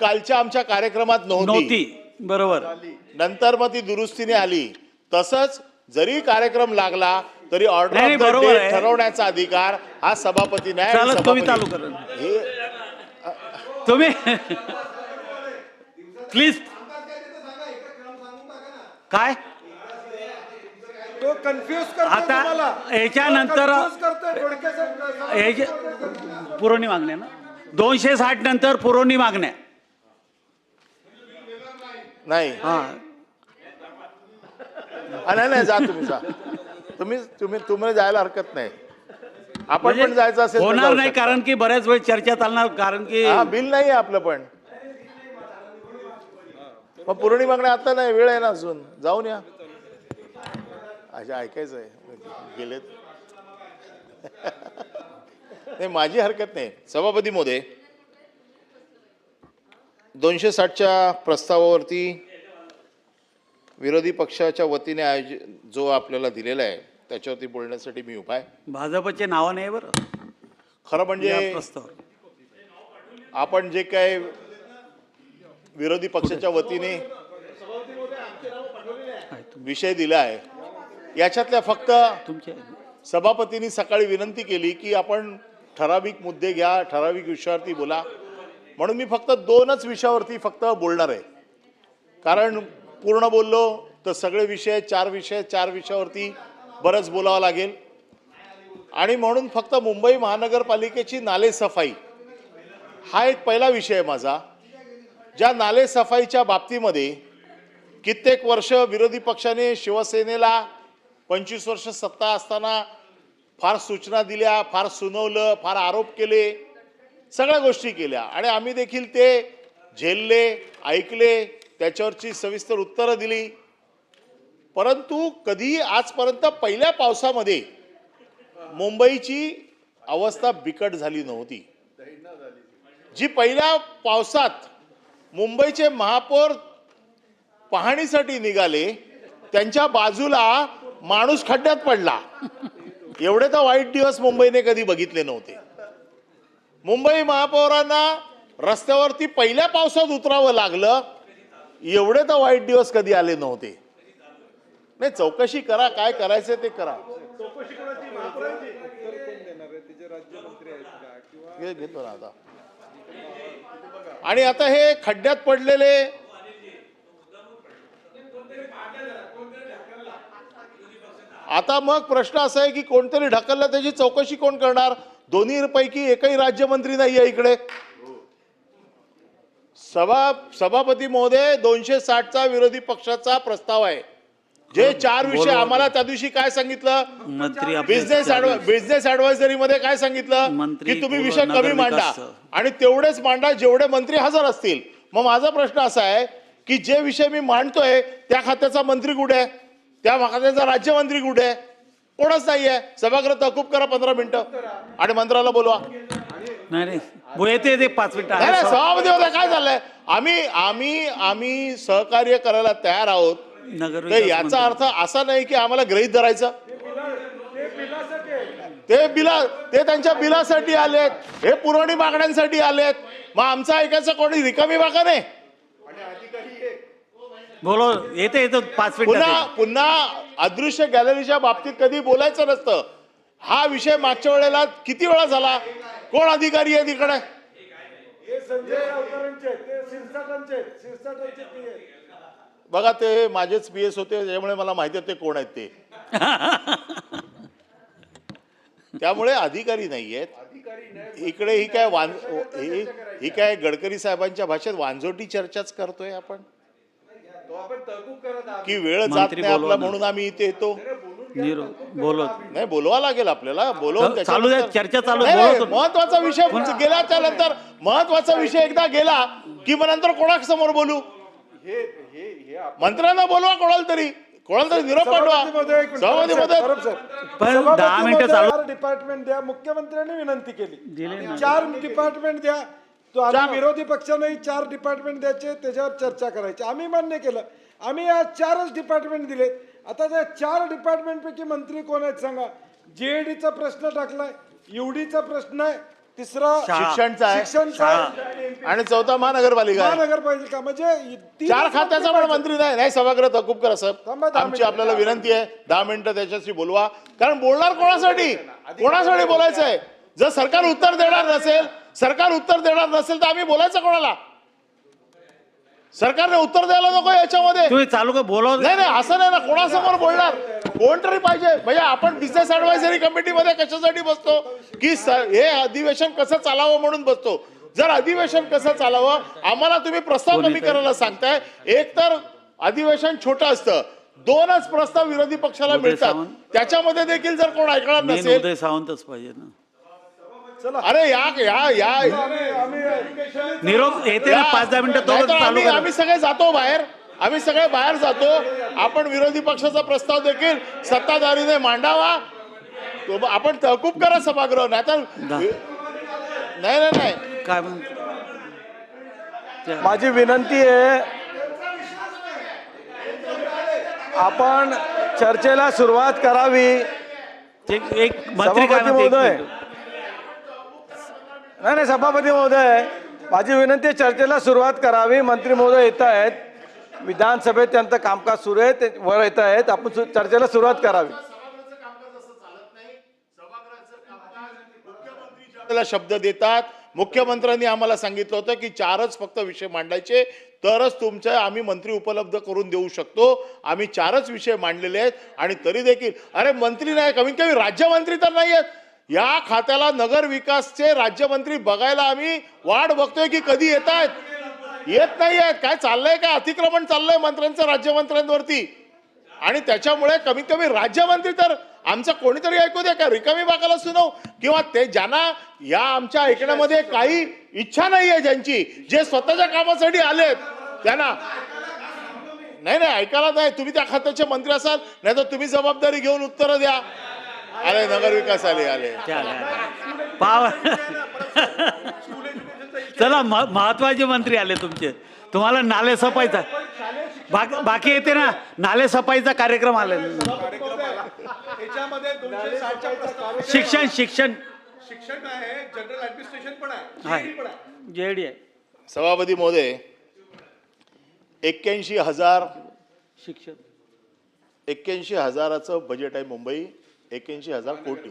कालच्या आमच्या कार्यक्रमात नव्हती. बरोबर. नंतर मग ती दुरुस्तीने आली. तसंच जरी कार्यक्रम लागला तरी ऑर्डर नाही, ऑफ द बरोबर डे आहे. ठरवण्याचा अधिकार हा सभापती नाही. चला, तुम्ही चालू सभापती करा. हे तुम्ही प्लीज. काय तो कन्फ्यूज करतो आता तुम्हाला. याच्यानंतर Confuse करतोय थोडक्यात. पुरवणी मागण्या ना 260 नंतर पुरवणी मागण्या. नाही हा नाही जा तुम्ही जा. तुम्ही जायला हरकत नाही. आपण म्हणजे पण जायचं असेल तर होणार जाऊ नाही, शकता. कारण की बऱ्याच वेळ चर्चा चालणार, कारण की हा बिल नाही आहे आपलं. पण मग पुरवणी मागण्या आता नाही, वेळ आहे ना अजून. जाऊन या. अच्छा ऐकायचं आहे गेलेत. नाही माझी हरकत नाही. सभापती महोदय 260च्या प्रस्तावावरती विरोधी पक्षाच्या वतीने जो आपल्याला दिलेला आहे त्याच्यावरती बोलण्यासाठी मी उभा आहे. भाजपचे नाव नाही बरं खरं या म्हणजे प्रस्ताव. आपण जे काय विरोधी पक्षाच्या वतीने विषय दिला आहे याच्यातल्या फक्त तुमचे सभापतींनी सकाळी विनंती केली की आपण ठराविक मुद्दे घ्या, ठराविक विषयावरती बोला. म्हणून मी फक्त 2च विषयावरती फक्त बोलणार आहे. कारण पूर्ण बोललो तर सगळे विषय 4 विषयावरती बरंच बोलावं लागेल. आणि म्हणून फक्त मुंबई महानगरपालिकेची नालेसफाई हा एक पहिला विषय आहे माझा. ज्या नालेसफाईच्या बाबतीमध्ये कित्येक वर्ष विरोधी पक्षाने शिवसेनेला 25 वर्ष सत्ता असताना फार सूचना दिल्या, फार सुनावलं, फार आरोप केले, सगळ्या गोष्टी केल्या आणि आम्ही देखील ते झेलले, ऐकले, त्याच्यावरची सविस्तर उत्तरं दिली. परंतु कधी आजपर्यंत पहिल्या पावसामध्ये मुंबईची अवस्था बिकट झाली नव्हती. जी पहिल्या पावसात मुंबईचे महापौर पाहणीसाठी निघाले त्यांच्या बाजूला माणूस खड्ड्यात पडला. एवढे तर वाईट दिवस मुंबईने कधी बघितले नव्हते. मुंबई महापौरांना रस्त्यावरती पहिल्या पावसात उतरावं लागलं. एवढे तर वाईट दिवस कधी आले नव्हते. नाही चौकशी करा, काय करायचं ते करा. घेतो ना आता. आणि आता हे खड्ड्यात पडलेले आता मग प्रश्न असा आहे की कोणतरी ढकललं त्याची चौकशी कोण करणार. दोन्ही पैकी एकही राज्यमंत्री नाही आहे इकडे. सभापती महोदय 260चा विरोधी पक्षाचा प्रस्ताव आहे. जे 4 विषय आम्हाला त्या दिवशी काय सांगितलं, मंत्री बिझनेस ऍडवायझरी मध्ये काय सांगितलं की तुम्ही विषय कमी मांडा आणि तेवढेच मांडा जेवढे मंत्री हजर असतील. मग माझा प्रश्न असा आहे की जे विषय मी मांडतोय त्या खात्याचा मंत्री कुठे आहे, त्या खात्याचा राज्यमंत्री कुठे आहे, कोणच नाहीये. सभागृह तहकूब करा 15 मिनिटं आणि मंत्र्याला बोलवा. नाही येते ते 5 मिनिटं. नाही सभापती होता काय झालंय. आम्ही सहकार्य करायला तयार आहोत. तर याचा अर्थ असा नाही की आम्हाला गृहीत धरायचं. ते त्यांच्या बिलासाठी आलेत, हे पुरवणी मागण्यांसाठी आलेत. मग आमचं ऐकायचं कोणी रिकामी बाका नाही. बोलो येते 5 मिनिटं. पुन्हा अदृश्य गॅलरीच्या बाबतीत कधी बोलायचं नसतं. हा विषय मागच्या वेळेला किती वेळा झाला. कोण अधिकारी आहे तिकडे. बघा ते माझेच PS होते त्यामुळे मला माहिती आहे ते कोण आहेत ते. त्यामुळे अधिकारी नाही आहेत इकडे. ही काय गडकरी साहेबांच्या भाषेत वांजोटी चर्चाच करतोय आपण की वेळ जात नाही आपला म्हणून आम्ही इथे येतो. नाही बोलवा लागेल आपल्याला. बोलवून चर्चा चालू. महत्वाचा विषय गेल्याच्या नंतर महत्वाचा विषय एकदा गेला की मग नंतर कोणासमोर बोलू. मंत्र्यांना बोलवा, कोणाला तरी निरोप पाठवा. 10 मिनिटं चालू. डिपार्टमेंट द्या. मुख्यमंत्र्यांनी विनंती केली 4 डिपार्टमेंट द्या. तो आम्ही विरोधी पक्षाने 4 डिपार्टमेंट द्यायचे, त्याच्यावर चर्चा करायची. आम्ही मान्य केलं. आम्ही आज 4च डिपार्टमेंट दिलेत. आता त्या 4 डिपार्टमेंट पैकी मंत्री कोण आहेत सांगा. JAD चा प्रश्न टाकलाय, UD चा प्रश्न आहे, तिसरा शिक्षणचा आहे शिक्षणचा आहे, आणि चौथा महानगरपालिका आहे. महानगरपालिका म्हणजे तीन 4 खात्याचा पण मंत्री नाही. नाही, सभागृह तहकूब करा सर. थांबा, 10 आमची आपल्याला विनंती आहे, 10 मिनिटं त्याच्याशी बोलवा. कारण बोलणार कोणासाठी बोलायचं आहे? जर सरकार उत्तर देणार नसेल तर आम्ही बोलायचं कोणाला? सरकारने उत्तर द्यायला नको याच्यामध्ये. तुम्ही चालू का बोलव. नाही नाही, असं नाही ना, कोणासमोर बोलणार? कोणतरी पाहिजे. म्हणजे आपण बिझनेस ऍडवायझरी कमिटीमध्ये कशासाठी बसतो? की हे अधिवेशन कसं चालावं म्हणून बसतो. जर अधिवेशन कसं चालावं आम्हाला तुम्ही प्रस्ताव कमी करायला सांगताय. एक तर अधिवेशन छोटं असतं, 2च प्रस्ताव विरोधी पक्षाला मिळतात, त्याच्यामध्ये देखील जर कोण ऐकणार मेन नसेल. उदय सावंतच पाहिजे ना. अरे या निरोप येते ना 5-10 मिनिटं तोपर्यंत चालू करा. आम्ही सगळे जातो बाहेर. आम्ही सगळे बाहेर जातो. आपण विरोधी पक्षाचा प्रस्ताव देखील सत्ताधारीने मांडावा. आपण तहकूब करा सभागृह. नाहीतर नाही काय म्हणतो माझी विनंती आहे, आपण चर्चेला सुरुवात करावी. एक मंत्री काय सभापती म्हणते, एक महोदय. मिनिट. नाही सभापती महोदय, माझी विनंती आहे, चर्चेला सुरुवात करावी. मंत्री महोदय येत आहेत, विधानसभेत त्यांचं कामकाज सुरू आहे, ते वर येत आहेत. आपण चर्चेला सुरुवात करावी. शब्द देतात. मुख्यमंत्र्यांनी आम्हाला सांगितलं होतं की 4च फक्त विषय मांडायचे, तरच तुमच्या आम्ही मंत्री उपलब्ध करून देऊ शकतो. आम्ही 4च विषय मांडलेले आहेत. आणि तरी देखील अरे मंत्री नाही, कमीत कमी राज्यमंत्री तर नाही आहेत. या खात्याला नगर विकासचे राज्यमंत्री बघायला आम्ही वाट बघतोय की कधी येत नाही आहेत. काय चाललंय? काय अतिक्रमण चाललंय मंत्र्यांचं राज्यमंत्र्यांवरती? आणि त्याच्यामुळे कमीत कमी राज्यमंत्री तर आमचं कोणीतरी ऐकू दे. का रिकामी बाकाला सुनव? किंवा ते ज्यांना या आमच्या ऐकण्यामध्ये काही इच्छा नाहीये, ज्यांची, जे स्वतःच्या कामासाठी आलेत त्यांना नाही ऐकायला नाही. तुम्ही त्या खात्याचे मंत्री असाल, नाही तर तुम्ही जबाबदारी घेऊन उत्तरं द्या. अरे नगर विकास आले पाव चला, महत्वाचे मंत्री आले तुमचे. तुम्हाला नाले सफाईचा बाकी येते ना, नाले सफाईचा कार्यक्रम आला. शिक्षण आहे, जनरल ऍडमिनिस्ट्रेशन पण आहे, जेडी आहे. सभापती महोदय, 81,000 शिक्षण 81,000चं बजेट आहे मुंबई. 81,000 कोटी.